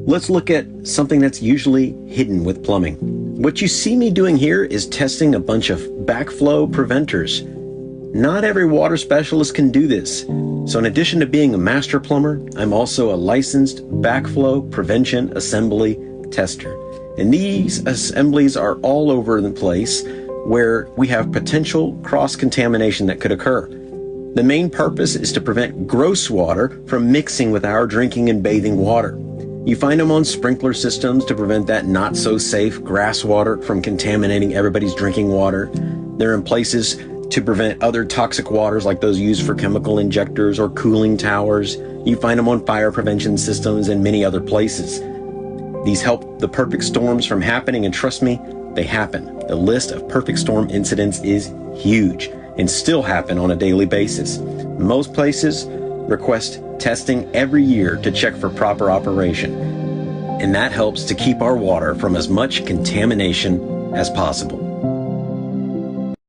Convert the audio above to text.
Let's look at something that's usually hidden with plumbing. What you see me doing here is testing a bunch of backflow preventers. Not every water specialist can do this. So in addition to being a master plumber, I'm also a licensed backflow prevention assembly tester. And these assemblies are all over the place where we have potential cross-contamination that could occur. The main purpose is to prevent gross water from mixing with our drinking and bathing water. You find them on sprinkler systems to prevent that not-so-safe grass water from contaminating everybody's drinking water. They're in places to prevent other toxic waters like those used for chemical injectors or cooling towers. You find them on fire prevention systems and many other places. These help the perfect storms from happening, and trust me, they happen. The list of perfect storm incidents is huge and still happen on a daily basis. Most places request testing every year to check for proper operation, and that helps to keep our water from as much contamination as possible.